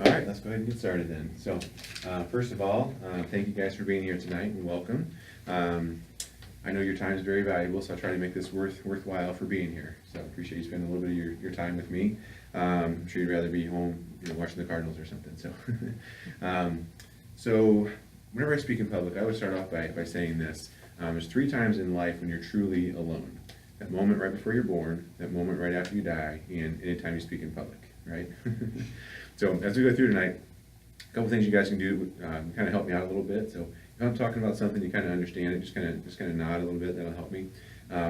All right, let's go ahead and get started then. So, first of all, thank you guys for being here tonight and welcome. I know your time is very valuable, so I'll try to make this worthwhile for being here. So I appreciate you spending a little bit of your time with me. I'm sure you'd rather be home, watching the Cardinals or something. So, so whenever I speak in public, I always start off by saying this. There's 3 times in life when you're truly alone. That moment right before you're born, that moment right after you die, and anytime you speak in public, right? So as we go through tonight, a couple things you guys can do kind of help me out a little bit. So if I'm talking about something you kind of understand it, just kind of nod a little bit. That'll help me.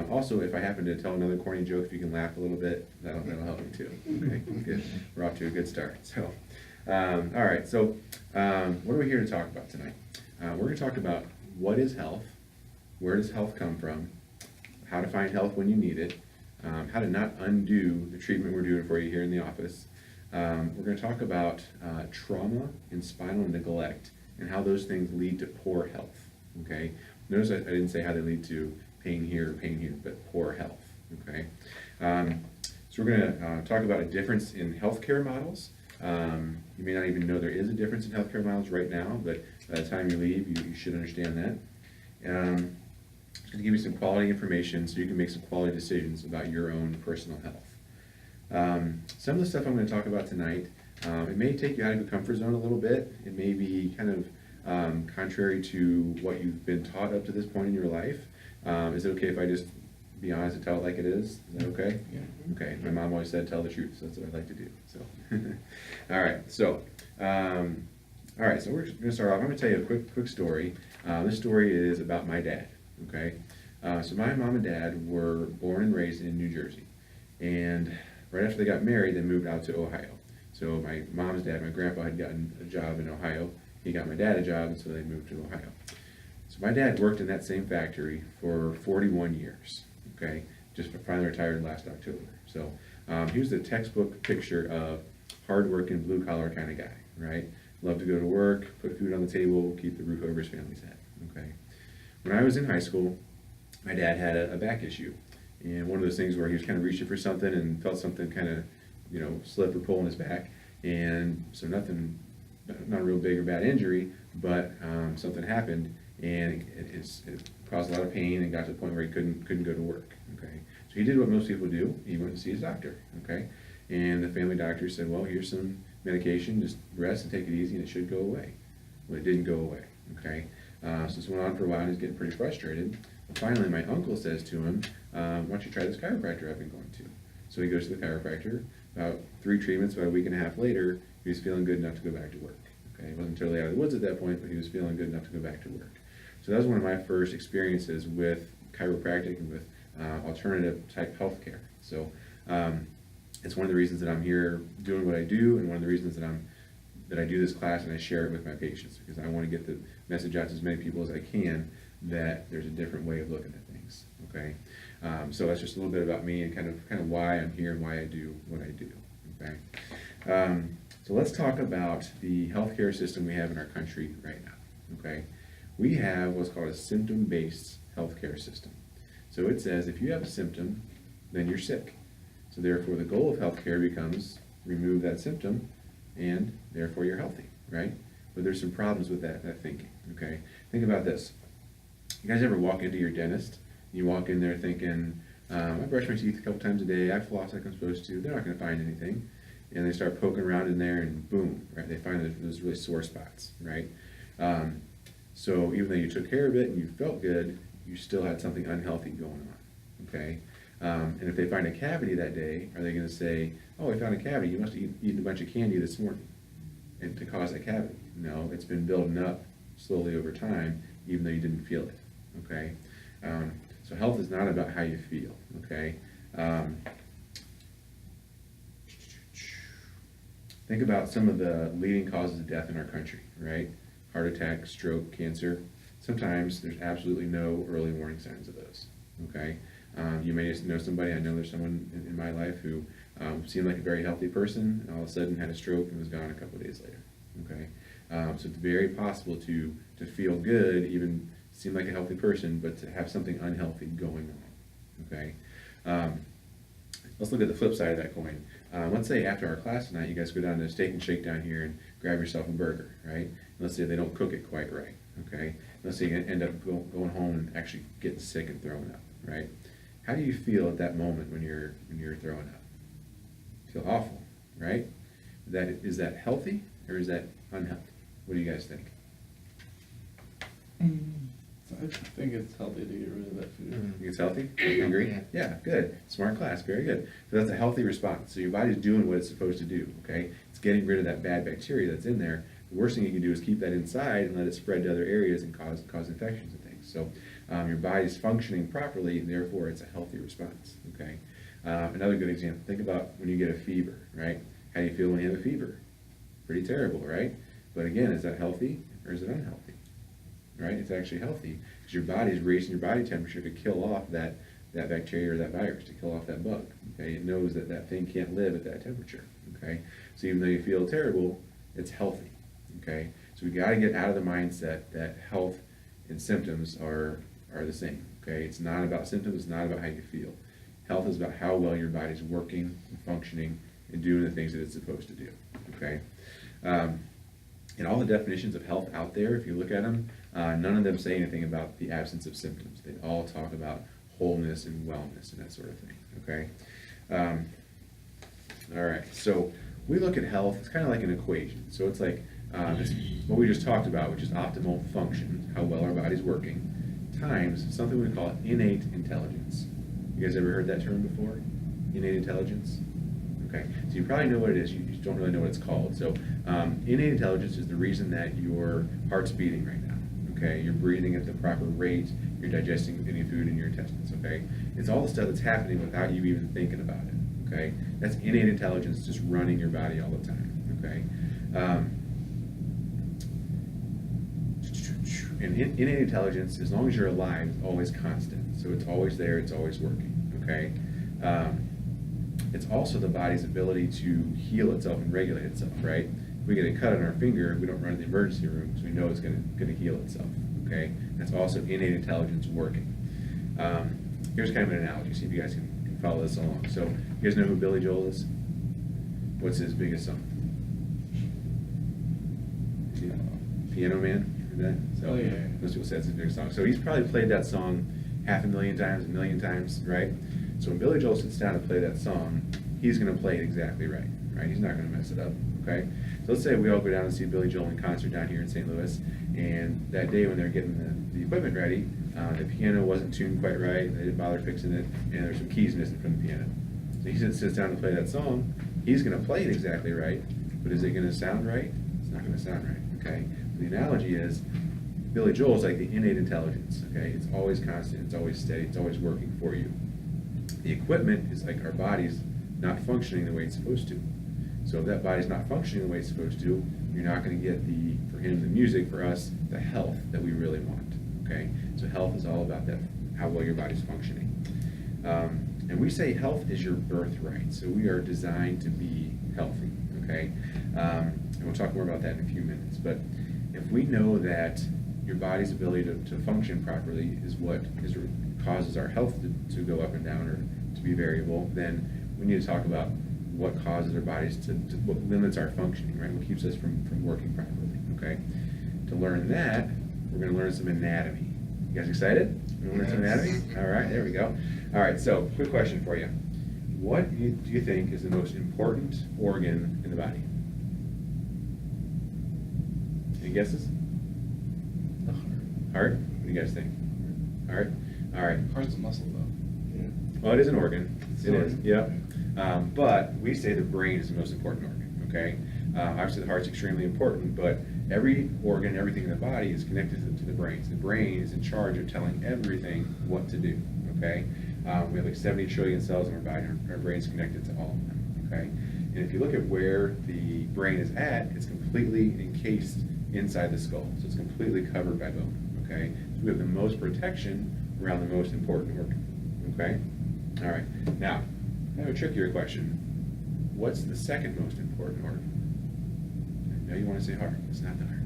Also, if I happen to tell another corny joke, if you can laugh a little bit, that'll help me too. Okay, good. We're off to a good start. So, all right. So, what are we here to talk about tonight? We're going to talk about what is health, where does health come from, how to find health when you need it, how to not undo the treatment we're doing for you here in the office. We're going to talk about trauma and spinal neglect and how those things lead to poor health. Okay. Notice I didn't say how they lead to pain here, but poor health. Okay. So we're going to talk about a difference in healthcare models. You may not even know there is a difference in healthcare models right now, but by the time you leave, you should understand that. I'm going to give you some quality information so you can make some quality decisions about your own personal health. Some of the stuff I'm going to talk about tonight, it may take you out of your comfort zone a little bit. It may be kind of contrary to what you've been taught up to this point in your life. Is it okay if I just be honest and tell it like it is? Is that okay? Yeah. Okay. My mom always said tell the truth, so that's what I like to do. So, all right. So, we're going to start off. I'm going to tell you a quick story. This story is about my dad. Okay. So my mom and dad were born and raised in New Jersey, and right after they got married, they moved out to Ohio. So my mom's dad, my grandpa, had gotten a job in Ohio. He got my dad a job, and so they moved to Ohio. So my dad worked in that same factory for 41 years, okay? Just finally retired last October. So he was the textbook picture of hard-working, blue-collar kind of guy, right? Loved to go to work, put food on the table, keep the roof over his family's head, okay? When I was in high school, my dad had a back issue. And one of those things where he was kind of reaching for something and felt something kind of, slip or pull in his back. And so nothing, not a real big or bad injury, but something happened and it caused a lot of pain and got to the point where he couldn't go to work. Okay, so he did what most people do. He went to see his doctor. Okay, and the family doctor said, well, here's some medication, just rest and take it easy and it should go away. Well, it didn't go away. Okay, so this went on for a while and he's getting pretty frustrated. Finally, my uncle says to him, why don't you try this chiropractor I've been going to? So he goes to the chiropractor. About 3 treatments, about a week and a half later, he was feeling good enough to go back to work. Okay, he wasn't totally out of the woods at that point, but he was feeling good enough to go back to work. So that was one of my first experiences with chiropractic and with alternative type healthcare. So it's one of the reasons that I'm here doing what I do, and one of the reasons that I do this class and I share it with my patients, because I want to get the message out to as many people as I can that there's a different way of looking at things. Okay, so that's just a little bit about me and kind of why I'm here and why I do what I do. Okay, so let's talk about the healthcare system we have in our country right now. Okay, we have what's called a symptom-based healthcare system. So it says if you have a symptom, then you're sick. So therefore, the goal of healthcare becomes remove that symptom, and therefore you're healthy, right? But there's some problems with that thinking. Okay, think about this. You guys ever walk into your dentist? You walk in there thinking, I brush my teeth a couple times a day, I floss like I'm supposed to, they're not going to find anything. And they start poking around in there and boom, right? They find those really sore spots, right? So even though you took care of it and you felt good, you still had something unhealthy going on, okay? And if they find a cavity that day, are they going to say, oh, I found a cavity, you must have eaten a bunch of candy this morning and to cause that cavity? No, it's been building up slowly over time, even though you didn't feel it. Okay, so health is not about how you feel. Okay, think about some of the leading causes of death in our country. Right, heart attack, stroke, cancer. Sometimes there's absolutely no early warning signs of those. Okay, you may just know somebody. I know there's someone in my life who seemed like a very healthy person, and all of a sudden had a stroke and was gone a couple of days later. Okay, so it's very possible to feel good, even seem like a healthy person, but to have something unhealthy going on. Okay, let's look at the flip side of that coin. let's say after our class tonight, you guys go down to Steak and Shake down here and grab yourself a burger, right? And let's say they don't cook it quite right, okay? Let's say you end up going home and actually getting sick and throwing up, right? How do you feel at that moment when you're throwing up? You feel awful, right? Is that healthy or is that unhealthy? What do you guys think? I think it's healthy to get rid of that food. Think it's healthy? You agree? Yeah, good. Smart class, very good. So that's a healthy response. So your body's doing what it's supposed to do, okay? It's getting rid of that bad bacteria that's in there. The worst thing you can do is keep that inside and let it spread to other areas and cause infections and things. So your body's functioning properly, and therefore it's a healthy response, okay? Another good example, think about when you get a fever, right? How do you feel when you have a fever? Pretty terrible, right? But again, is that healthy or is it unhealthy? Right? It's actually healthy because your body's raising your body temperature to kill off that bacteria or that virus, to kill off that bug. Okay? It knows that that thing can't live at that temperature. Okay? So even though you feel terrible, it's healthy. Okay? So we got to get out of the mindset that health and symptoms are the same. Okay? It's not about symptoms, it's not about how you feel. Health is about how well your body's working and functioning and doing the things that it's supposed to do. Okay? And all the definitions of health out there, if you look at them, none of them say anything about the absence of symptoms. They all talk about wholeness and wellness and that sort of thing, okay? All right, so we look at health, it's kind of like an equation. So it's like it's what we just talked about, which is optimal function, how well our body's working, times something we call innate intelligence. You guys ever heard that term before? Innate intelligence? Okay, so you probably know what it is, you just don't really know what it's called. So innate intelligence is the reason that your heart's beating right now, okay? You're breathing at the proper rate, you're digesting any food in your intestines, okay? It's all the stuff that's happening without you even thinking about it, okay? That's innate intelligence just running your body all the time, okay? And innate intelligence, as long as you're alive, is always constant. So it's always there, it's always working, okay? It's also the body's ability to heal itself and regulate itself, right? If we get a cut on our finger, we don't run to the emergency room because we know it's going to heal itself, okay? That's also innate intelligence working. Here's kind of an analogy, see if you guys can follow this along. So, you guys know who Billy Joel is? What's his biggest song? Piano Man? Heard that? So, yeah. most people say it's his biggest song. So he's probably played that song 500,000 times, 1,000,000 times, right? So when Billy Joel sits down to play that song, he's going to play it exactly right? He's not going to mess it up, okay? So let's say we all go down and see Billy Joel in concert down here in St. Louis, and that day when they're getting the equipment ready, the piano wasn't tuned quite right, they didn't bother fixing it, and there's some keys missing from the piano. So he sits down to play that song, he's going to play it exactly right, but is it going to sound right? It's not going to sound right, okay? The analogy is, Billy Joel is like the innate intelligence, okay? It's always constant, it's always steady, it's always working for you. The equipment is like our body's not functioning the way it's supposed to. So if that body's not functioning the way it's supposed to, you're not going to get for him, the music, for us, the health that we really want, okay? So health is all about that, how well your body's functioning. And we say health is your birthright, so we are designed to be healthy, okay? And we'll talk more about that in a few minutes, but if we know that your body's ability to function properly is what causes our health to go up and down or to be variable, then we need to talk about what causes our bodies what limits our functioning, right? What keeps us from working properly, okay? To learn that, we're going to learn some anatomy. You guys excited? You want to learn some anatomy? All right, there we go. All right, so quick question for you. What do you think is the most important organ in the body? Any guesses? The heart. Heart? What do you guys think? Heart? All right. Heart's a muscle, though. Yeah. Well, it is an organ. It's It an is, organ. yeah. But we say the brain is the most important organ, okay? Obviously, the heart's extremely important, but every organ, everything in the body is connected to the brain. So the brain is in charge of telling everything what to do, okay? We have like 70 trillion cells in our body, and our brain's connected to all of them, okay? And if you look at where the brain is at, it's completely encased inside the skull. So it's completely covered by bone, okay? So we have the most protection around the most important organ, okay? All right, now, I have a trickier question. What's the second most important organ? I know you want to say heart, it's not the heart.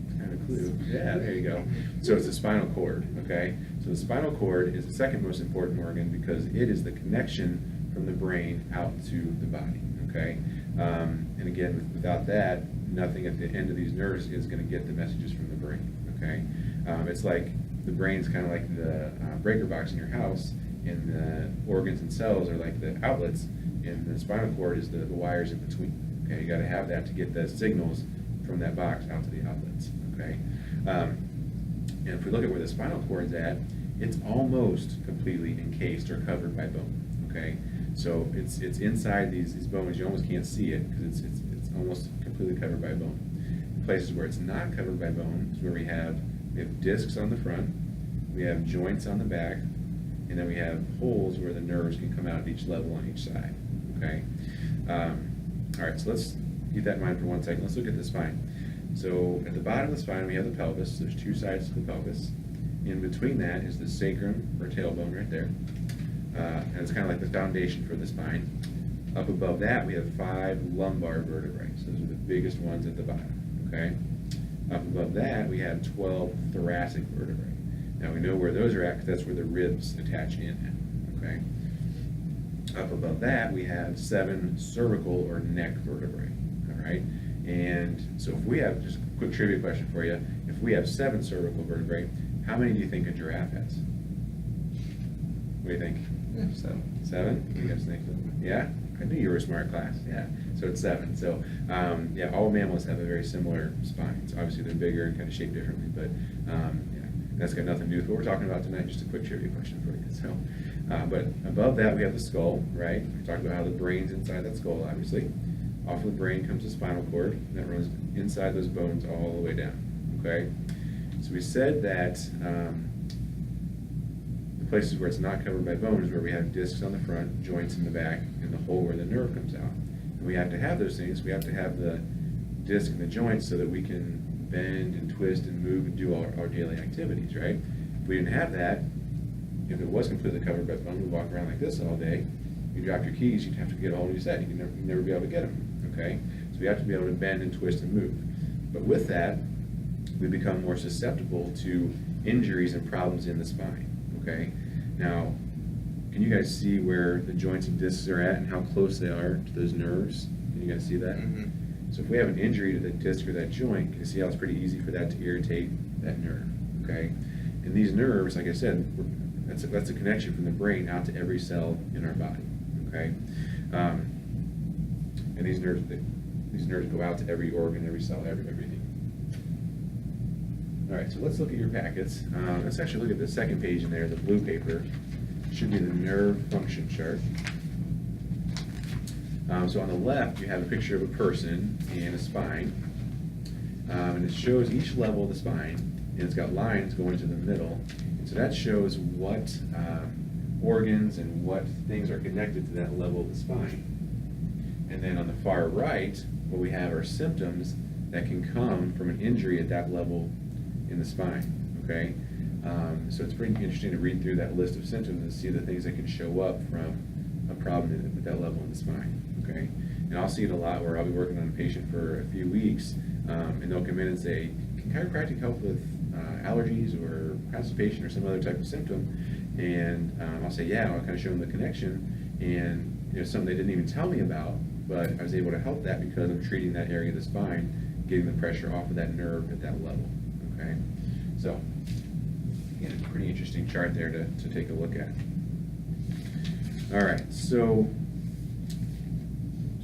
It's kind of a clue. Yeah, there you go. So it's the spinal cord, okay? So the spinal cord is the second most important organ because it is the connection from the brain out to the body, okay? And again, without that, nothing at the end of these nerves is going to get the messages from the brain, okay? It's like the brain's kind of like the breaker box in your house, and the organs and cells are like the outlets, and the spinal cord is the wires in between. Okay, you got to have that to get the signals from that box out to the outlets. Okay, and if we look at where the spinal cord's at, it's almost completely encased or covered by bone. Okay, so it's inside these bones. You almost can't see it because it's almost completely covered by bone. In places where it's not covered by bone is where we have discs on the front, we have joints on the back, and then we have holes where the nerves can come out at each level on each side. Okay. All right, so let's keep that in mind for 1 second. Let's look at the spine. So at the bottom of the spine, we have the pelvis. There's 2 sides to the pelvis. In between that is the sacrum or tailbone right there. And it's kind of like the foundation for the spine. Up above that, we have 5 lumbar vertebrae. So those are the biggest ones at the bottom, okay? Up above that, we have 12 thoracic vertebrae. Now we know where those are at because that's where the ribs attach in at, okay? Up above that, we have 7 cervical or neck vertebrae, all right? And so if we have, just a quick trivia question for you, if we have 7 cervical vertebrae, how many do you think a giraffe has? What do you think? Yeah, 7. 7? You guys think? Yeah? I knew you were a smart class, yeah. So it's 7. So, yeah, all mammals have a very similar spine. So obviously they're bigger and kind of shaped differently, but yeah, that's got nothing to do with what we're talking about tonight, just a quick trivia question for you. So, but above that we have the skull, right? We talked about how the brain's inside that skull, obviously. Off of the brain comes the spinal cord, and that runs inside those bones all the way down, okay? So we said that the places where it's not covered by bone is where we have discs on the front, joints in the back, and the hole where the nerve comes out. And we have to have those things. We have to have the disc and the joints so that we can bend and twist and move and do all our daily activities, right? If we didn't have that, if it was completely covered by bone, we'd walk around like this all day. You drop your keys, you'd have to get a whole new set. You'd never be able to get them, okay? So we have to be able to bend and twist and move. But with that, we become more susceptible to injuries and problems in the spine, okay? Now, can you guys see where the joints and discs are at and how close they are to those nerves? Can you guys see that? Mm-hmm. So if we have an injury to the disc or that joint, you can see how it's pretty easy for that to irritate that nerve, okay? And these nerves, like I said, that's a connection from the brain out to every cell in our body, okay? And these nerves go out to every organ, every cell, everything. All right, so let's look at your packets. Let's actually look at the second page in there, the blue paper. It should be the nerve function chart. So on the left, you have a picture of a person and a spine. And it shows each level of the spine, and it's got lines going to the middle. And so that shows what organs and what things are connected to that level of the spine. And then on the far right, what we have are symptoms that can come from an injury at that level in the spine, okay? So it's pretty interesting to read through that list of symptoms and see the things that can show up from a problem at that level in the spine, okay? And I'll see it a lot where I'll be working on a patient for a few weeks, and they'll come in and say, can chiropractic help with allergies or constipation or some other type of symptom? And I'll say, yeah, I'll kind of show them the connection, and something they didn't even tell me about, but I was able to help that because I'm treating that area of the spine, getting the pressure off of that nerve at that level, okay? So, again, a pretty interesting chart there to take a look at. All right, so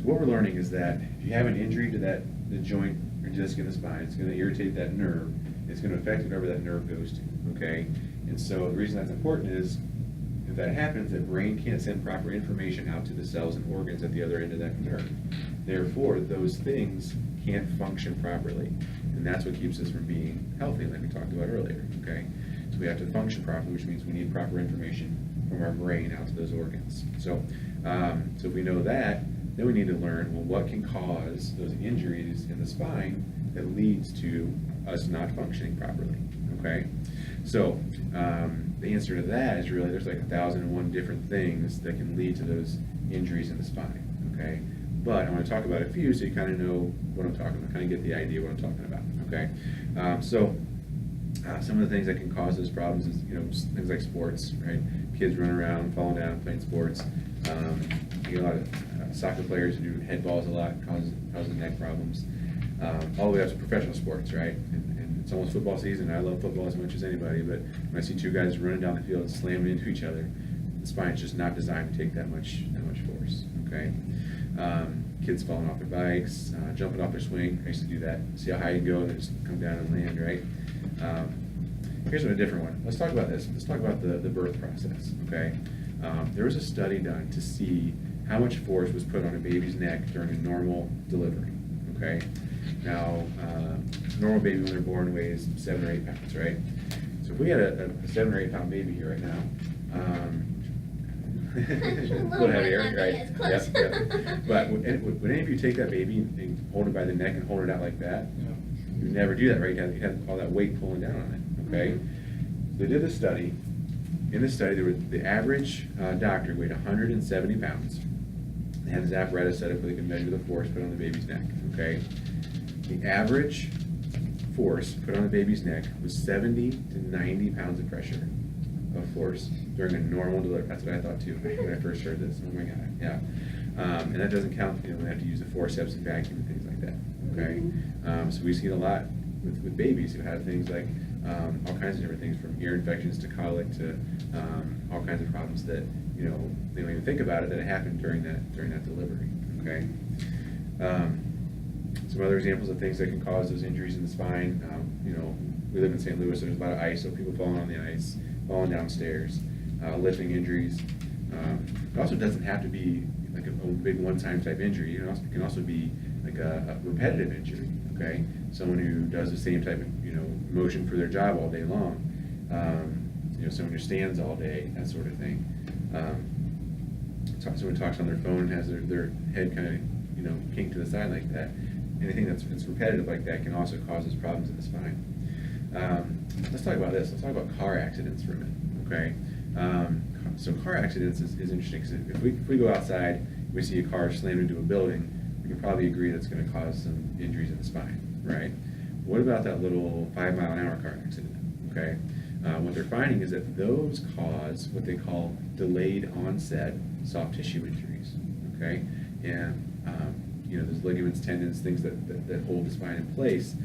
what we're learning is that if you have an injury to the joint or disc in the spine, it's going to irritate that nerve. It's going to affect whatever that nerve goes to, okay? And so the reason that's important is if that happens, the brain can't send proper information out to the cells and organs at the other end of that nerve. Therefore, those things can't function properly. And that's what keeps us from being healthy, like we talked about earlier, okay? So we have to function properly, which means we need proper information from our brain out to those organs. So, so if we know that, then we need to learn, well, what can cause those injuries in the spine that leads to us not functioning properly, okay? So the answer to that is really there's like 1,001 different things that can lead to those injuries in the spine, okay? But I want to talk about a few so you kind of know what I'm talking about, kind of get the idea of what I'm talking about, okay? okay? Some of the things that can cause those problems is, things like sports, right? Kids running around, falling down, playing sports. You get a lot of soccer players who do head balls a lot, causes neck problems. All the way up to professional sports, right? And it's almost football season. I love football as much as anybody, but when I see two guys running down the field and slamming into each other, the spine's just not designed to take that much force, okay? Kids falling off their bikes, jumping off their swing. I used to do that. See how high you can go and then just come down and land, right? Here's a different one. Let's talk about this. Let's talk about the birth process, okay? There was a study done to see how much force was put on a baby's neck during a normal delivery, okay? Now, normal baby when they're born weighs 7 or 8 pounds, right? So if we had a 7 or 8 pound baby here right now, a little heavier, right? Yep. But would any of you take that baby and hold it by the neck and hold it out like that? Yeah. You would never do that, right? You had all that weight pulling down on it, okay? So they did a study. In the study, the average doctor weighed 170 pounds. They had this apparatus set up where they could measure the force put on the baby's neck, okay? The average force put on the baby's neck was 70 to 90 pounds of pressure of force during a normal delivery. That's what I thought too when I first heard this. Oh my God, yeah. And that doesn't count, when they have to use the forceps and vacuum and things like that, okay? So we've seen a lot with babies who have things like all kinds of different things, from ear infections to colic to all kinds of problems that, they don't even think about it, that it happened during that delivery, okay? Some other examples of things that can cause those injuries in the spine, we live in St. Louis, so there's a lot of ice, so people falling on the ice, falling downstairs, lifting injuries. It also doesn't have to be like a big one-time type injury. It can also be like a repetitive injury, okay? Someone who does the same type of, motion for their job all day long. Someone who stands all day, that sort of thing. Someone talks on their phone and has their head kind of, kinked to the side like that. Anything that's repetitive like that can also cause us problems in the spine. Let's talk about this. Let's talk about car accidents for a minute, okay? So car accidents is interesting, because if we go outside, we see a car slammed into a building, we can probably agree that's going to cause some injuries in the spine, right? What about that little 5-mile-an-hour car accident, okay? What they're finding is that those cause what they call delayed onset soft tissue injuries, okay? And those ligaments, tendons, things that hold the spine in place,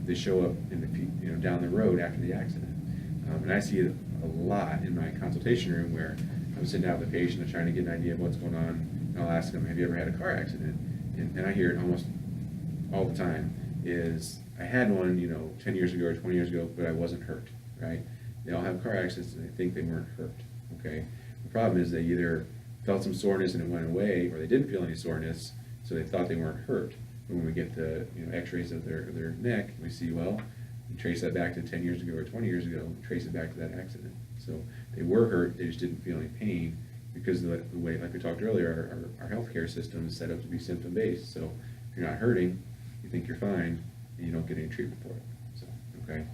they show up in the down the road after the accident. And I see it a lot in my consultation room, where I'm sitting down with a patient and trying to get an idea of what's going on, and I'll ask them, have you ever had a car accident? And I hear it almost all the time, is I had one, 10 years ago or 20 years ago, but I wasn't hurt, right? They all have car accidents and they think they weren't hurt, okay? The problem is they either felt some soreness and it went away, or they didn't feel any soreness, so they thought they weren't hurt. But when we get the x-rays of their neck, we see, well, you trace that back to 10 years ago or 20 years ago, trace it back to that accident. So they were hurt, they just didn't feel any pain, because of the way, like we talked earlier, our healthcare system is set up to be symptom-based. So if you're not hurting, you think you're fine, and you don't get any treatment for it. So, okay.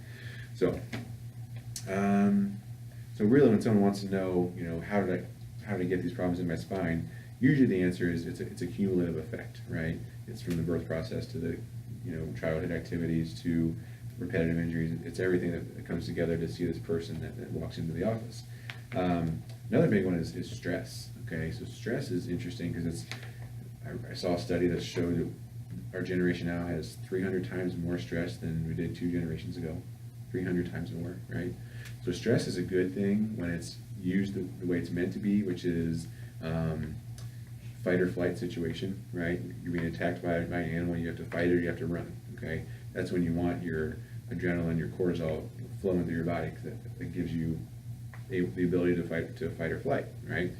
So really, when someone wants to know, how did I get these problems in my spine, usually the answer is it's a cumulative effect, right? It's from the birth process to the childhood activities to repetitive injuries. It's everything that comes together to see this person that walks into the office. Another big one is stress. Okay, so stress is interesting because I saw a study that showed that our generation now has 300 times more stress than we did 2 generations ago. 300 times more, right? So stress is a good thing when it's used the way it's meant to be, which is fight or flight situation, right? You're being attacked by an animal, you have to fight or you have to run, okay? That's when you want your adrenaline, your cortisol flowing through your body, because that gives you the ability to fight or flight, right?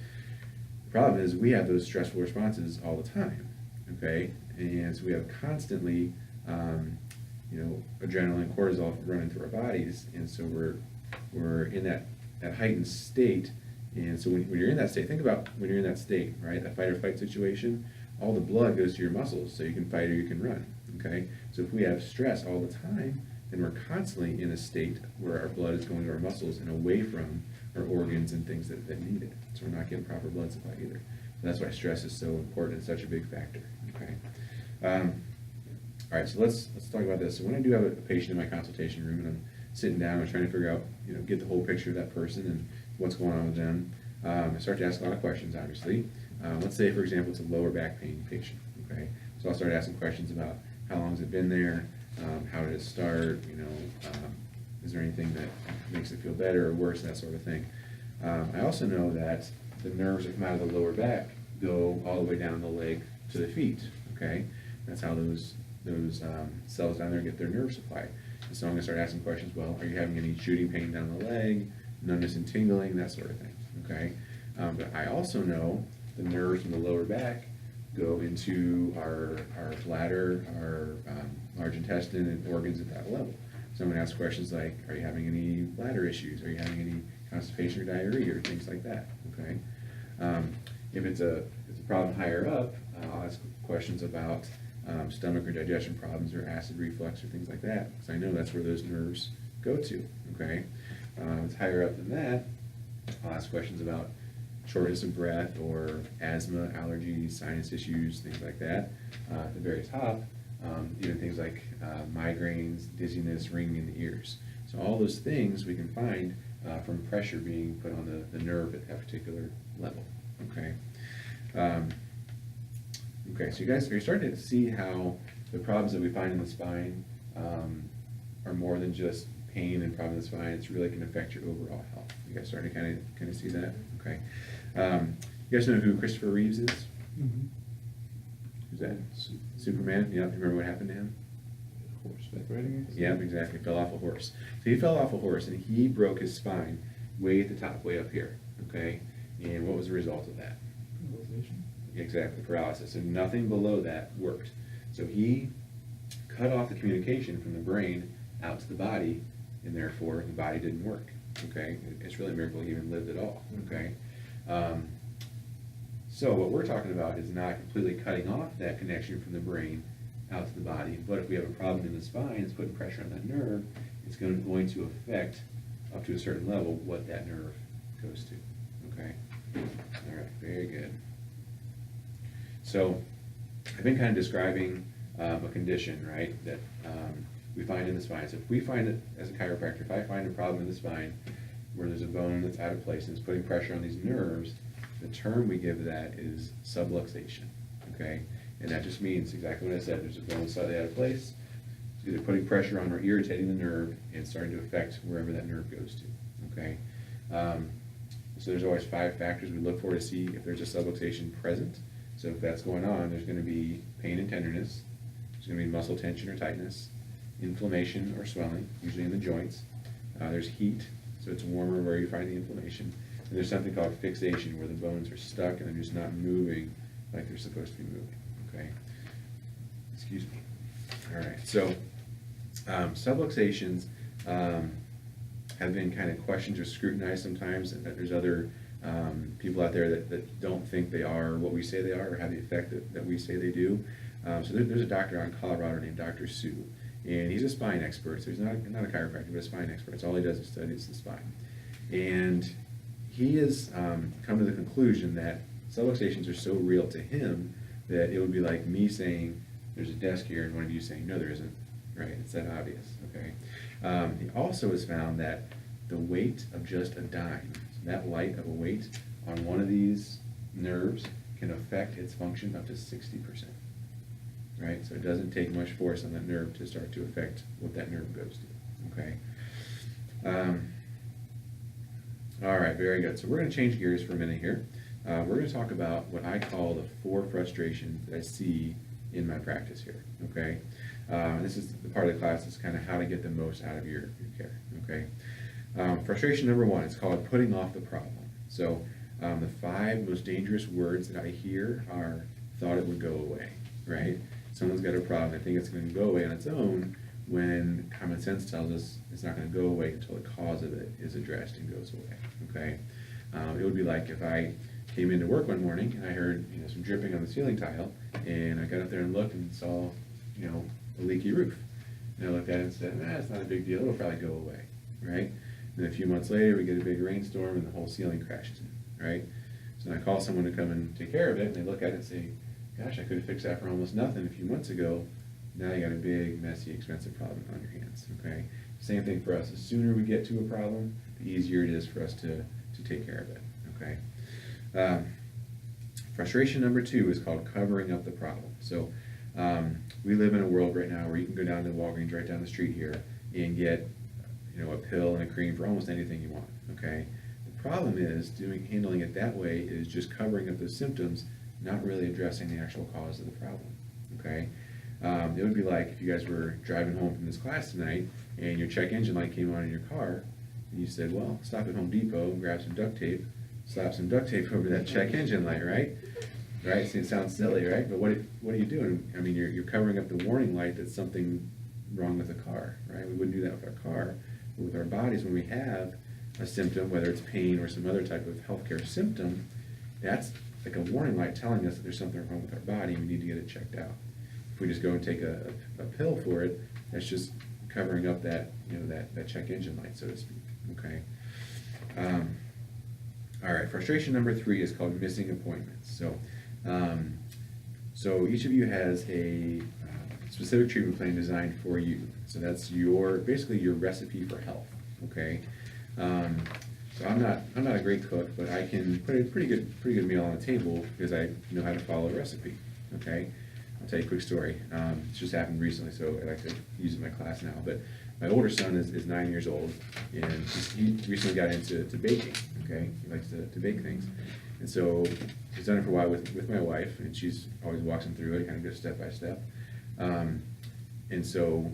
The problem is we have those stressful responses all the time, okay? And so we have constantly, adrenaline, cortisol running through our bodies, and so we're in that heightened state. And so when you're in that state, think about when you're in that state, right? That fight or flight situation, all the blood goes to your muscles, so you can fight or you can run, okay? So if we have stress all the time, then we're constantly in a state where our blood is going to our muscles and away from our organs and things that need it. So we're not getting proper blood supply either. So that's why stress is so important and such a big factor, okay? All right, so let's talk about this. So when I do have a patient in my consultation room and I'm sitting down and trying to figure out, get the whole picture of that person and what's going on with them, I start to ask a lot of questions, obviously. Let's say, for example, it's a lower back pain patient, okay? So I'll start asking questions about how long has it been there, how did it start, is there anything that makes it feel better or worse, that sort of thing. I also know that the nerves that come out of the lower back go all the way down the leg to the feet, okay? That's how those cells down there get their nerve supply. And so I'm going to start asking questions, well, are you having any shooting pain down the leg, numbness and tingling, that sort of thing, okay? But I also know the nerves from the lower back go into our bladder, our large intestine, and organs at that level. So I'm going to ask questions like, are you having any bladder issues? Are you having any constipation or diarrhea or things like that, okay? If it's a problem higher up, I'll ask questions about stomach or digestion problems or acid reflux or things like that, because I know that's where those nerves go to, okay? If it's higher up than that, I'll ask questions about shortness of breath or asthma, allergies, sinus issues, things like that. At the very top, even things like migraines, dizziness, ringing in the ears. So all those things we can find from pressure being put on the nerve at that particular level, okay? Okay, so you guys are starting to see how the problems that we find in the spine are more than just pain and problem in the spine. It's really can affect your overall health. You guys starting to kind of see that? Okay. You guys know who Christopher Reeves is? Mm-hmm. Who's that? Superman? Yeah, remember what happened to him? Horseback riding? Yeah, exactly. Fell off a horse. So he fell off a horse and he broke his spine way at the top, way up here. Okay? And what was the result of that? Paralyzation. Exactly, paralysis. So nothing below that worked. So he cut off the communication from the brain out to the body, and therefore the body didn't work. Okay? It's really a miracle he even lived at all. Okay? So what we're talking about is not completely cutting off that connection from the brain out to the body, but if we have a problem in the spine, it's putting pressure on that nerve, it's going to affect up to a certain level what that nerve goes to. Okay? All right, very good. So I've been kind of describing a condition, right, that we find in the spine. So if we find it, as a chiropractor, if I find a problem in the spine where there's a bone that's out of place and it's putting pressure on these nerves, the term we give that is subluxation, okay? And that just means exactly what I said. There's a bone slightly out of place. It's either putting pressure on or irritating the nerve and starting to affect wherever that nerve goes to, okay? So there's always 5 factors we look for to see if there's a subluxation present. So if that's going on, there's going to be pain and tenderness. There's going to be muscle tension or tightness, inflammation or swelling, usually in the joints. There's heat, so it's warmer where you find the inflammation. And there's something called fixation, where the bones are stuck and they're just not moving like they're supposed to be moving, okay? Excuse me. All right, so subluxations have been kind of questioned or scrutinized sometimes, and that there's other people out there that don't think they are what we say they are or have the effect that we say they do. So there's a doctor out in Colorado named Dr. Sue, and he's a spine expert. So he's not a chiropractor, but a spine expert. That's all he does is studies the spine. And he has come to the conclusion that subluxations are so real to him that it would be like me saying, there's a desk here, and one of you saying, no, there isn't. Right? It's that obvious, okay? He also has found that the weight of just a dime, so that light of a weight on one of these nerves can affect its function up to 60%. Right? So it doesn't take much force on that nerve to start to affect what that nerve goes to, okay? All right, very good. So we're going to change gears for a minute here. We're going to talk about what I call the 4 frustrations that I see in my practice here, okay? This is the part of the class that's kind of how to get the most out of your care, okay? Frustration number 1 is called putting off the problem. So the 5 most dangerous words that I hear are thought it would go away, right? Someone's got a problem, they think it's going to go away on its own, when common sense tells us it's not going to go away until the cause of it is addressed and goes away, okay? It would be like if I came into work one morning and I heard some dripping on the ceiling tile, and I got up there and looked and saw a leaky roof. And I looked at it and said, it's not a big deal, it'll probably go away, right? And then a few months later, we get a big rainstorm and the whole ceiling crashes in, right? So then I call someone to come and take care of it, and they look at it and say, gosh, I could have fixed that for almost nothing a few months ago. now you got a big, messy, expensive problem on your hands, okay? Same thing for us. The sooner we get to a problem, the easier it is for us to take care of it, okay? Frustration number 2 is called covering up the problem. So we live in a world right now where you can go down to Walgreens right down the street here and get, a pill and a cream for almost anything you want, okay? The problem is handling it that way is just covering up those symptoms, not really addressing the actual cause of the problem, okay? It would be like if you guys were driving home from this class tonight and your check engine light came on in your car and you said, well, stop at Home Depot and grab some duct tape, slap some duct tape over that check engine light, right? Right? See, it sounds silly, right? But what are you doing? I mean, you're covering up the warning light that something wrong with the car, right? We wouldn't do that with our car. But with our bodies, when we have a symptom, whether it's pain or some other type of healthcare symptom, that's like a warning light telling us that there's something wrong with our body and we need to get it checked out. If we just go and take a pill for it, that's just covering up that, that check engine light, so to speak, okay? All right, frustration number 3 is called missing appointments. So each of you has a specific treatment plan designed for you. So that's basically your recipe for health, okay? So I'm not a great cook, but I can put a pretty good meal on the table because I know how to follow a recipe, okay? I'll tell you a quick story. It's just happened recently, so I like to use it in my class now. But my older son is 9 years old, and he recently got into baking, okay? He likes to bake things. And so he's done it for a while with my wife, and she's always walks him through it, kind of goes step by step. And so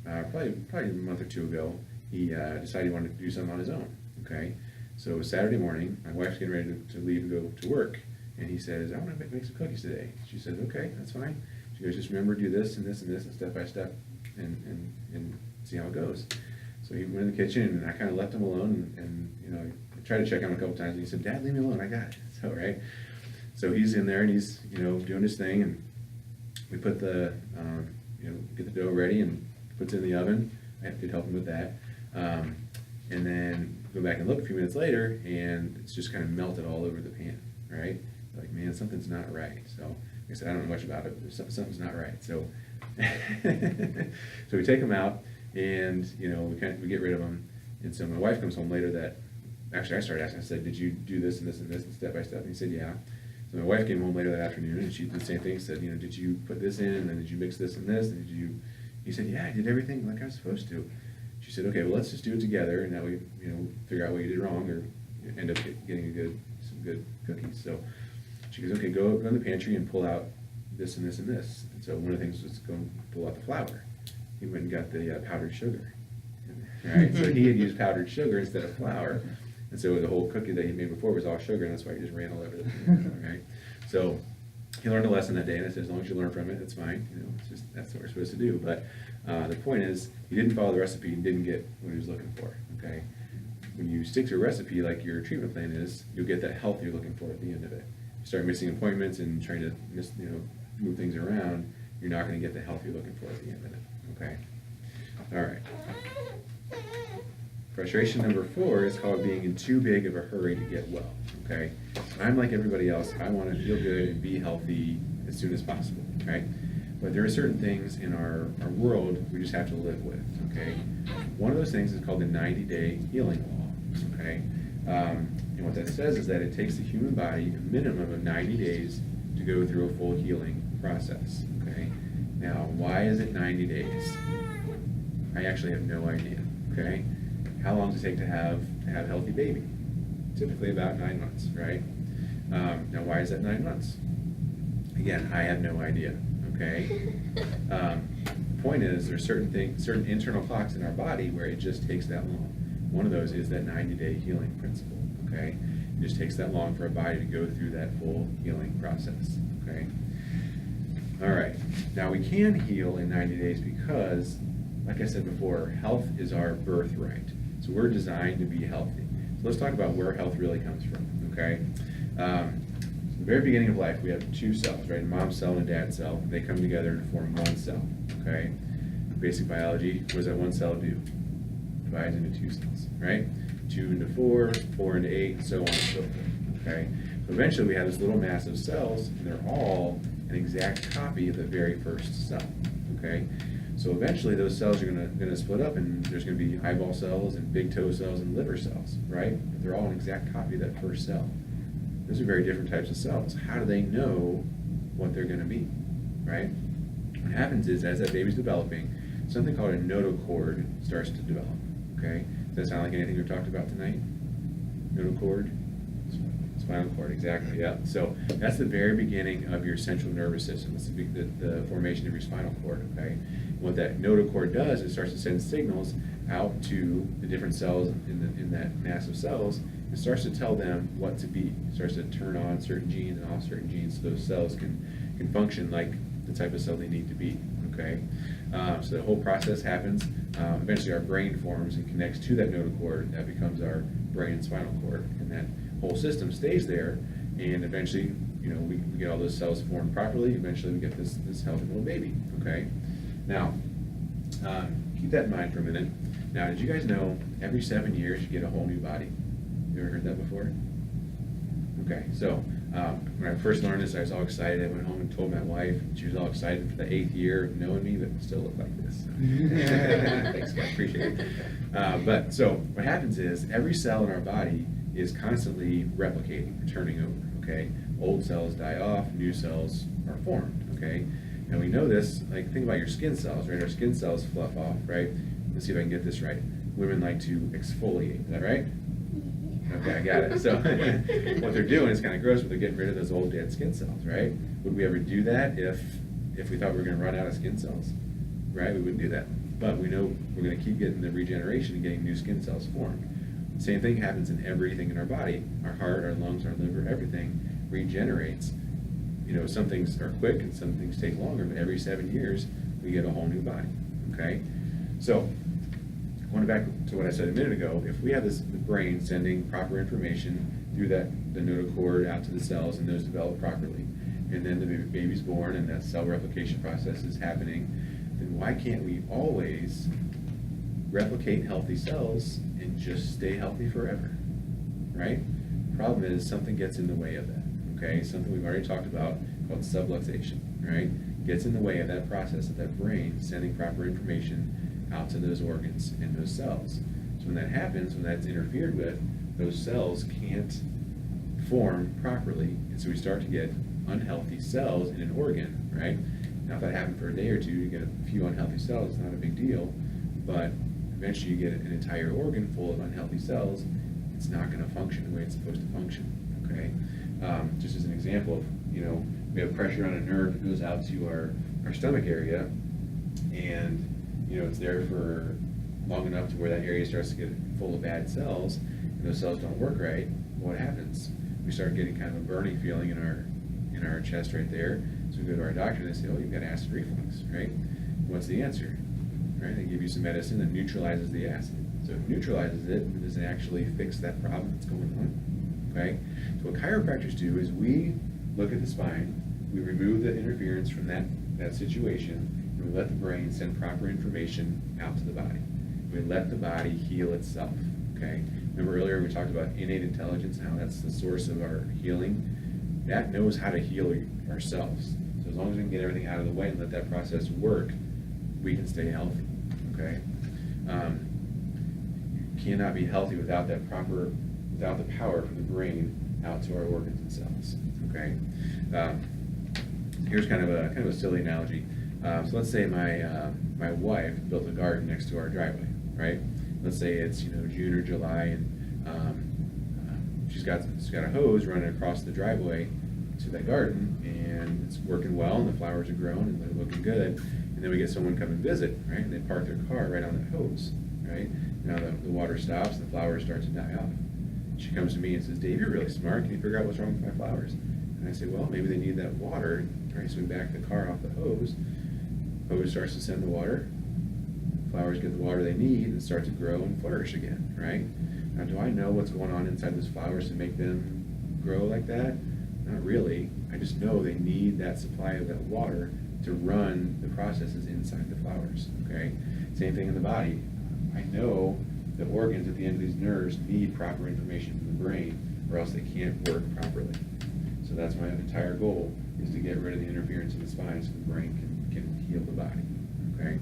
probably a month or 2 ago, he decided he wanted to do something on his own, okay? So it was Saturday morning, my wife's getting ready to leave and go to work, and he says, I want to make some cookies today. She says, okay, that's fine. She goes, just remember to do this and this and this and step by step and see how it goes. So he went in the kitchen, and I kind of left him alone, and I tried to check on him a couple times, and he said, Dad, leave me alone, I got it. So, right? So he's in there, and he's, doing his thing, and we put the, get the dough ready and puts it in the oven. I did help him with that. And then go back and look a few minutes later, and it's just kind of melted all over the pan, right? Like, man, something's not right. So, like I said, I don't know much about it, but something's not right. So, so we take him out, and we get rid of him. And so my wife comes home later actually I started asking, I said, did you do this and this and this and step by step? And he said, yeah. So my wife came home later that afternoon, and she did the same thing. Said, did you put this in, and then did you mix this and this, and he said, yeah, I did everything like I was supposed to. She said, okay, well, let's just do it together, and that way, figure out what you did wrong, or end up getting some good cookies. So she goes, okay, go in the pantry and pull out this and this and this. And so one of the things was to go and pull out the flour. He went and got the powdered sugar, right? So he had used powdered sugar instead of flour. And so the whole cookie that he made before was all sugar, and that's why he just ran all over the pan, right? So he learned a lesson that day, and I said, as long as you learn from it, it's fine. It's just, that's what we're supposed to do. But the point is, he didn't follow the recipe and didn't get what he was looking for, okay? When you stick to a recipe like your treatment plan is, you'll get that health you're looking for at the end of it. You start missing appointments and trying to move things around, you're not going to get the health you're looking for at the end of it, okay? All right. Frustration number 4 is called being in too big of a hurry to get well, okay? I'm like everybody else. I want to feel good and be healthy as soon as possible, right? But there are certain things in our world we just have to live with, okay? One of those things is called the 90-day healing law, okay? And what that says is that it takes the human body a minimum of 90 days to go through a full healing process, okay? Now, why is it 90 days? I actually have no idea, okay? How long does it take to have a healthy baby? Typically about 9 months, right? Now, why is that 9 months? Again, I have no idea, okay? Point is, there's certain internal clocks in our body where it just takes that long. One of those is that 90-day healing principle, okay? It just takes that long for a body to go through that full healing process, okay? All right, now we can heal in 90 days because, like I said before, health is our birthright. So we're designed to be healthy. So let's talk about where health really comes from, okay? So the very beginning of life, we have 2 cells, right? A mom cell and a dad cell. They come together to form 1 cell, okay? Basic biology, what does that 1 cell do? Divides into 2 cells, right? 2 into 4, 4 into 8, so on and so forth, okay? So eventually we have this little mass of cells, and they're all an exact copy of the very first cell, okay? So eventually those cells are gonna split up, and there's gonna be eyeball cells and big toe cells and liver cells, right? But they're all an exact copy of that first cell. Those are very different types of cells. How do they know what they're gonna be, right? What happens is, as that baby's developing, something called a notochord starts to develop, okay? Does that sound like anything we've talked about tonight? Notochord? Spinal cord, exactly, yeah. So that's the very beginning of your central nervous system. It's the formation of your spinal cord, okay? What that notochord does is it starts to send signals out to the different cells in that mass of cells. It starts to tell them what to be. It starts to turn on certain genes and off certain genes so those cells can function like the type of cell they need to be, okay? So the whole process happens. Eventually our brain forms and connects to that notochord. That becomes our brain and spinal cord. And that whole system stays there, and eventually, you know, we get all those cells formed properly. Eventually we get this healthy little baby, okay? Now, keep that in mind for a minute. Now, did you guys know every 7 years you get a whole new body? You ever heard that before? Okay, so when I first learned this, I was all excited. I went home and told my wife. She was all excited for the 8th year of knowing me, but still look like this. So. Thanks, guys, appreciate it. But so what happens is every cell in our body is constantly replicating, turning over, okay? Old cells die off, new cells are formed, okay? And we know this, like, think about your skin cells, right? Our skin cells fluff off, right? Let's see if I can get this right. Women like to exfoliate, is that right? Okay, I got it. So what they're doing is kind of gross, but they're getting rid of those old dead skin cells, right? Would we ever do that if we thought we were going to run out of skin cells, right? We wouldn't do that. But we know we're going to keep getting the regeneration and getting new skin cells formed. Same thing happens in everything in our body. Our heart, our lungs, our liver, everything regenerates. You know, some things are quick and some things take longer, but every 7 years we get a whole new body, okay? So, going back to what I said a minute ago, if we have the brain sending proper information through the notochord out to the cells, and those develop properly, and then the baby's born and that cell replication process is happening, then why can't we always replicate healthy cells and just stay healthy forever, right? Problem is something gets in the way of that, okay? Something we've already talked about called subluxation, right? Gets in the way of that process of that brain sending proper information out to those organs and those cells. So when that happens, when that's interfered with, those cells can't form properly, and so we start to get unhealthy cells in an organ, right? Now if that happened for a day or two, you get a few unhealthy cells, it's not a big deal, but eventually you get an entire organ full of unhealthy cells, it's not going to function the way it's supposed to function, okay? Just as an example, you know, we have pressure on a nerve that goes out to our stomach area, and, you know, it's there for long enough to where that area starts to get full of bad cells, and those cells don't work right. What happens? We start getting kind of a burning feeling in our chest right there. So we go to our doctor and they say, oh, you've got acid reflux, right? What's the answer? Right? They give you some medicine that neutralizes the acid. So it neutralizes it, but does it actually fix that problem that's going on? Okay? So what chiropractors do is we look at the spine, we remove the interference from that situation, and we let the brain send proper information out to the body. We let the body heal itself, okay? Remember earlier we talked about innate intelligence and how that's the source of our healing? That knows how to heal ourselves. So as long as we can get everything out of the way and let that process work, we can stay healthy, okay? You cannot be healthy without the power for the brain out to our organs and cells, okay? Here's kind of a silly analogy. So let's say my wife built a garden next to our driveway, right? Let's say it's, you know, June or July, and she's got a hose running across the driveway to that garden, and it's working well, and the flowers are growing and they're looking good. And then we get someone come and visit, right? And they park their car right on that hose, right? Now the water stops, and the flowers start to die off. She comes to me and says, Dave, you're really smart. Can you figure out what's wrong with my flowers? And I say, well, maybe they need that water, right? So we back the car off the hose. Hose starts to send the water. Flowers get the water they need and start to grow and flourish again, right? Now, do I know what's going on inside those flowers to make them grow like that? Not really. I just know they need that supply of that water to run the processes inside the flowers, okay? Same thing in the body. I know the organs at the end of these nerves need proper information from the brain, or else they can't work properly. So that's my entire goal, is to get rid of the interference in the spine so the brain can heal the body, okay?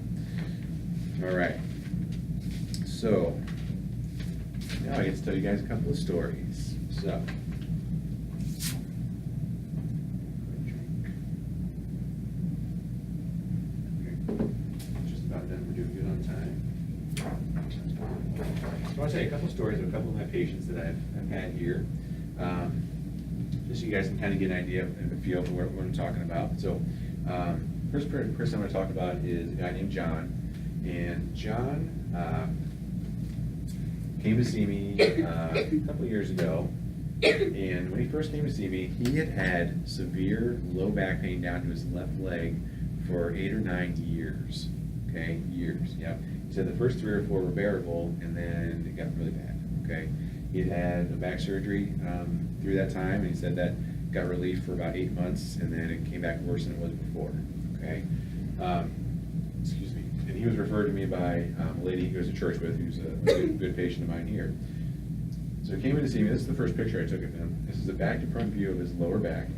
All right. So, now I get to tell you guys a couple of stories. So, just about done. We're doing good on time. So I'll tell you a couple of stories of a couple of my patients that I've had here. Just so you guys can kind of get an idea and a feel for what I'm talking about. So, first person I'm going to talk about is a guy named John. And John came to see me a couple of years ago. And when he first came to see me, he had had severe low back pain down to his left leg for 8 or 9 years. Okay, years, yeah. He said the first 3 or 4 were bearable, and then it got really bad, okay? He had had a back surgery through that time, and he said that got relief for about 8 months, and then it came back worse than it was before, okay? Excuse me. And he was referred to me by a lady he goes to church with, who's a good patient of mine here. So he came in to see me. This is the first picture I took of him. This is a back to front view of his lower back.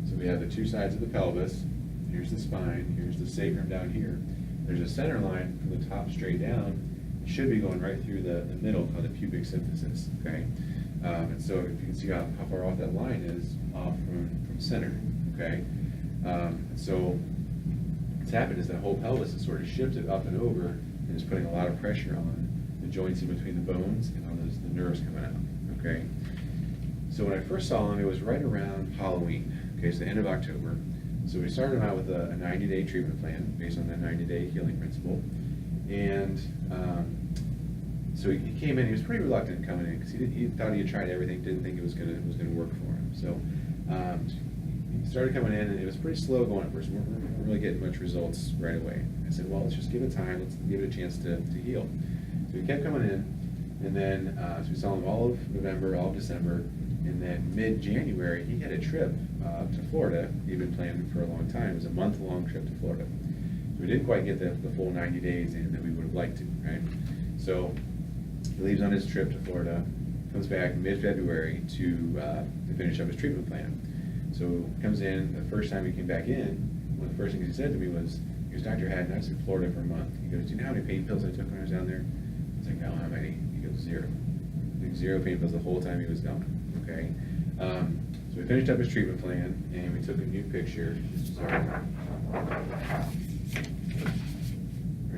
So we have the 2 sides of the pelvis. Here's the spine. Here's the sacrum down here. There's a center line from the top straight down. It should be going right through the middle called the pubic symphysis, okay? And so if you can see how far off that line is, off from center, okay? And so what's happened is that whole pelvis is sort of shifted up and over, and it's putting a lot of pressure on the joints in between the bones and on the nerves coming out, okay? So when I first saw him, it was right around Halloween, okay, so the end of October. So we started him out with a 90-day treatment plan based on that 90-day healing principle. And so he came in. He was pretty reluctant coming in because he thought he had tried everything, didn't think it was gonna work for him. So he started coming in, and it was pretty slow going at first. We weren't really getting much results right away. I said, well, let's just give it time. Let's give it a chance to heal. So he kept coming in, and then so we saw him all of November, all of December. And then mid-January, he had a trip to Florida. He'd been planning for a long time. It was a month-long trip to Florida. So we didn't quite get the full 90 days in that we would have liked to, right? So he leaves on his trip to Florida, comes back mid-February to finish up his treatment plan. So he comes in. The first time he came back in, one of the first things he said to me was, he goes, Dr. Haddon, I was in Florida for a month. He goes, do you know how many pain pills I took when I was down there? I was like, no, how many? He goes, 0. Like 0 pain pills the whole time he was gone. Okay, so we finished up his treatment plan, and we took a new picture. This is our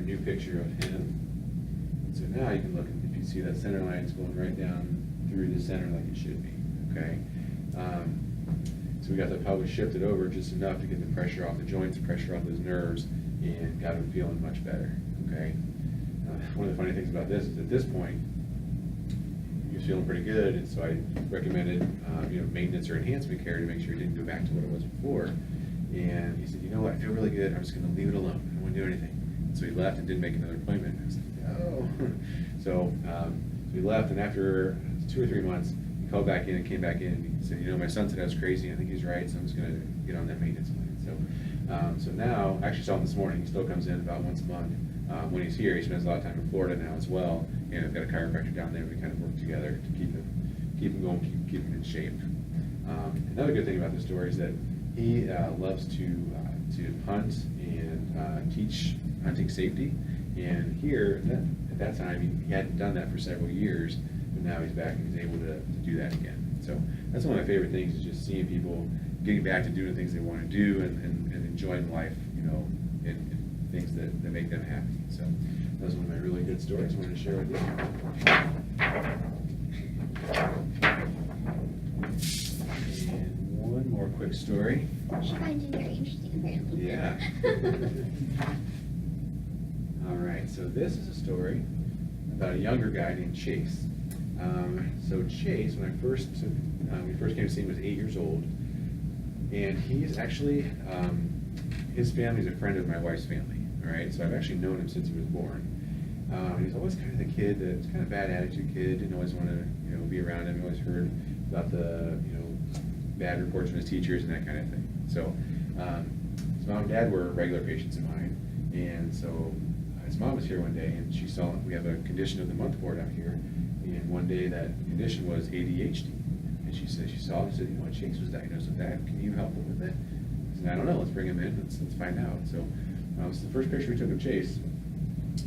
new picture of him. And so now you can look, and if you see that center line is going right down through the center like it should be. Okay, so we got the pelvis shifted over just enough to get the pressure off the joints, pressure off those nerves, and got him feeling much better. Okay, one of the funny things about this is at this point, he was feeling pretty good, and so I recommended maintenance or enhancement care to make sure he didn't go back to what it was before. And he said, you know what, I feel really good. I'm just going to leave it alone. I don't want to do anything. And so he left and didn't make another appointment. I was like, no. So he left, and after 2 or 3 months, he called back in and came back in. And he said, my son said I was crazy. I think he's right, so I'm just going to get on that maintenance plan. So now, I actually saw him this morning. He still comes in about once a month. When he's here, he spends a lot of time in Florida now as well, and I've got a chiropractor down there. We kind of work together to keep him going, keep him in shape. Another good thing about this story is that he loves to hunt and teach hunting safety. And here, at that time, he hadn't done that for several years, but now he's back and he's able to do that again. So that's one of my favorite things, is just seeing people getting back to doing things they want to do and enjoying life, in things that make them happy. So that was one of my really good stories I wanted to share with you. And one more quick story. She finds you very interesting, apparently. Yeah. All right, so this is a story about a younger guy named Chase. So Chase, when we first came to see him, was 8 years old, and he's actually his family's a friend of my wife's family. All right, so I've actually known him since he was born. He's always kind of the kid that's kind of bad attitude kid, didn't always want to be around him. He always heard about the bad reports from his teachers and that kind of thing. So his mom and dad were regular patients of mine, and so his mom was here one day, and she saw we have a condition of the month board out here, and one day that condition was ADHD, and she said she saw it and said, Chase was diagnosed with that. Can you help him with it? I said, I don't know. Let's bring him in. Let's find out. So This is the first picture we took of Chase.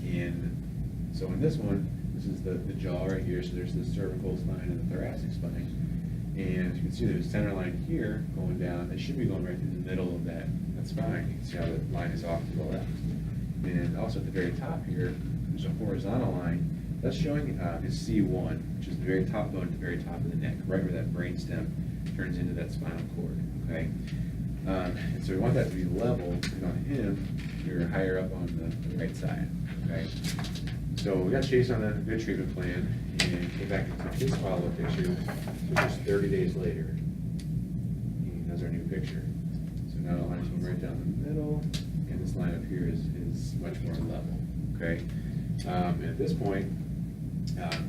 And so in this one, this is the jaw right here, so there's the cervical spine and the thoracic spine. And you can see there's a center line here going down. It should be going right through the middle of that spine. You can see how the line is off to the left. And also at the very top here, there's a horizontal line. That's showing is C1, which is the very top bone at the very top of the neck, right where that brain stem turns into that spinal cord, okay? And so we want that to be level, and on him, you're higher up on the right side, okay? So we got Chase on a good treatment plan, and came back and took his follow-up picture, so just 30 days later. And that's our new picture. So now the line's going right down the middle, and this line up here is much more level, okay? And at this point,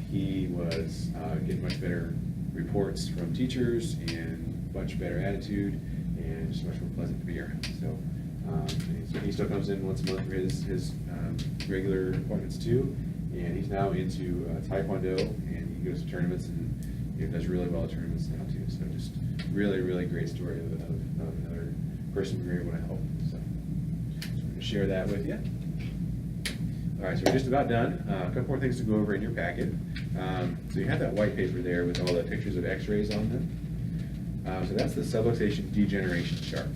he was getting much better reports from teachers and much better attitude and just much more pleasant to be around. So he still comes in once a month for his regular appointments too, and he's now into Taekwondo, and he goes to tournaments and does really well at tournaments now too. So just really, really great story of another person we were able to help. So I'm going to share that with you. All right, so we're just about done. A couple more things to go over in your packet. So you have that white paper there with all the pictures of x-rays on them. So that's the subluxation degeneration chart.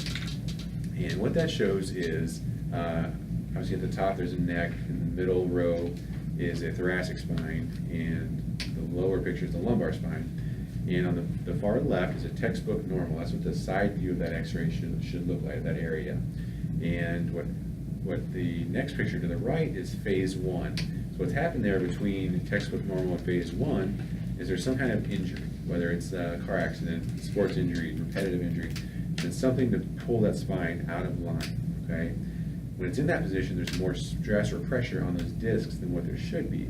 And what that shows is, obviously at the top there's a neck, in the middle row is a thoracic spine, and the lower picture is the lumbar spine. And on the far left is a textbook normal. That's what the side view of that x-ray should look like, that area. And what the next picture to the right is phase 1. So what's happened there between textbook normal and phase 1 is there's some kind of injury, whether it's a car accident, sports injury, repetitive injury. It's something to pull that spine out of line, okay? When it's in that position, there's more stress or pressure on those discs than what there should be.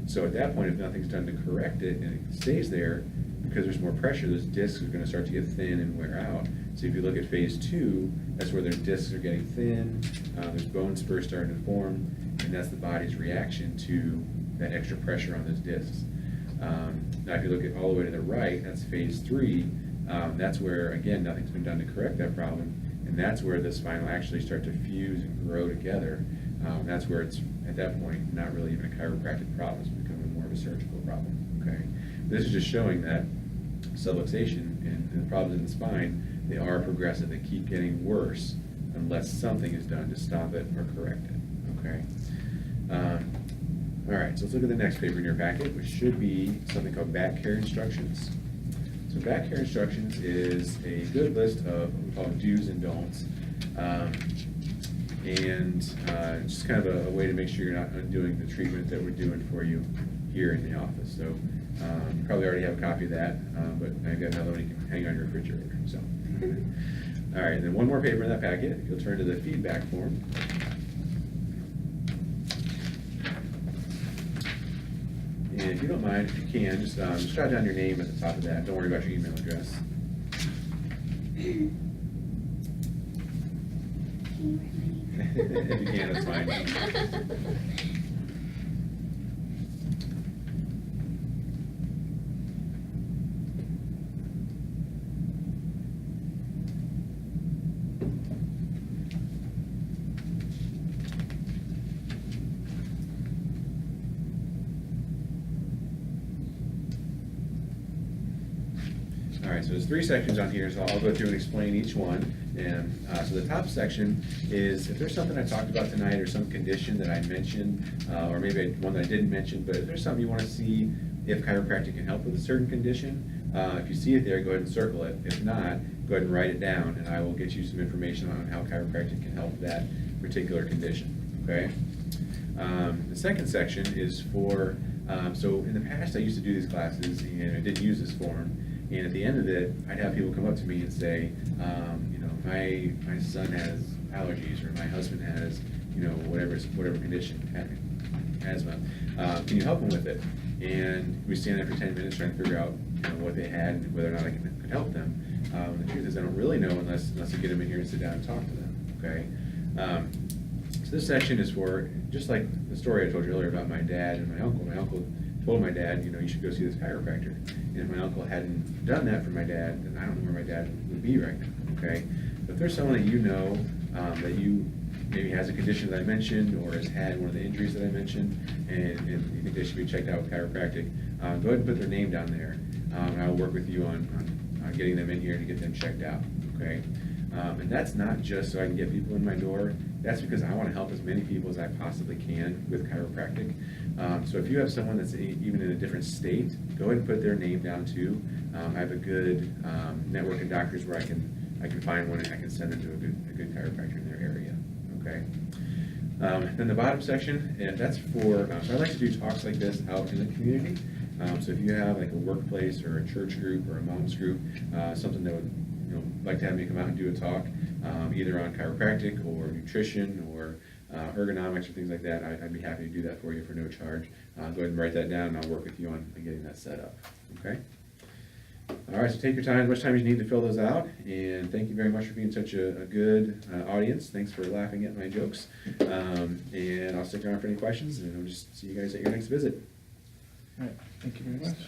So at that point, if nothing's done to correct it and it stays there, because there's more pressure, those discs are going to start to get thin and wear out. So if you look at phase 2, that's where their discs are getting thin, there's bone spurs starting to form, and that's the body's reaction to that extra pressure on those discs. Now if you look at all the way to the right, that's phase 3, that's where, again, nothing's been done to correct that problem, and that's where the spine will actually start to fuse and grow together. That's where it's, at that point, not really even a chiropractic problem, it's becoming more of a surgical problem, okay? This is just showing that subluxation and the problems in the spine, they are progressive. They keep getting worse unless something is done to stop it or correct it, okay? All right, so let's look at the next paper in your packet, which should be something called back care instructions. So back care instructions is a good list of what we call do's and don'ts. Just kind of a way to make sure you're not undoing the treatment that we're doing for you here in the office. So you probably already have a copy of that, but I've got another one you can hang on your refrigerator. So, all right, then one more paper in that packet. You'll turn to the feedback form. And if you don't mind, if you can, just jot down your name at the top of that. Don't worry about your email address. If you can, that's fine. All right, so there's 3 sections on here, so I'll go through and explain each one. And so the top section is if there's something I talked about tonight or some condition that I mentioned, or maybe one that I didn't mention, but if there's something you want to see if chiropractic can help with a certain condition, if you see it there, go ahead and circle it. If not, go ahead and write it down, and I will get you some information on how chiropractic can help that particular condition, okay? The second section is for, so in the past I used to do these classes and I didn't use this form. And at the end of it, I'd have people come up to me and say, you know, my son has allergies, or my husband has, you know, whatever condition, asthma. Can you help him with it? And we stand there for 10 minutes trying to figure out, you know, what they had and whether or not I could help them. The truth is, I don't really know unless you get them in here and sit down and talk to them. Okay. So this section is for, just like the story I told you earlier about my dad and my uncle. My uncle told my dad, you know, you should go see this chiropractor. And if my uncle hadn't done that for my dad, then I don't know where my dad would be right now, okay? But if there's someone that you know, that you maybe has a condition that I mentioned, or has had one of the injuries that I mentioned, and you think they should be checked out with chiropractic, go ahead and put their name down there, and I'll work with you on getting them in here to get them checked out, okay? And that's not just so I can get people in my door, that's because I want to help as many people as I possibly can with chiropractic. So if you have someone that's even in a different state, go ahead and put their name down too. I have a good network of doctors where I can find one and I can send them to a good chiropractor in their area, okay? Then the bottom section, that's for, so I like to do talks like this out in the community. So if you have like a workplace or a church group or a mom's group, something that would like to have me come out and do a talk, either on chiropractic or nutrition or ergonomics or things like that, I'd be happy to do that for you for no charge. Go ahead and write that down and I'll work with you on getting that set up, okay? All right, so take your time, as much time as you need to fill those out, and thank you very much for being such a good audience. Thanks for laughing at my jokes, and I'll stick around for any questions, and I'll just see you guys at your next visit. All right, thank you very much.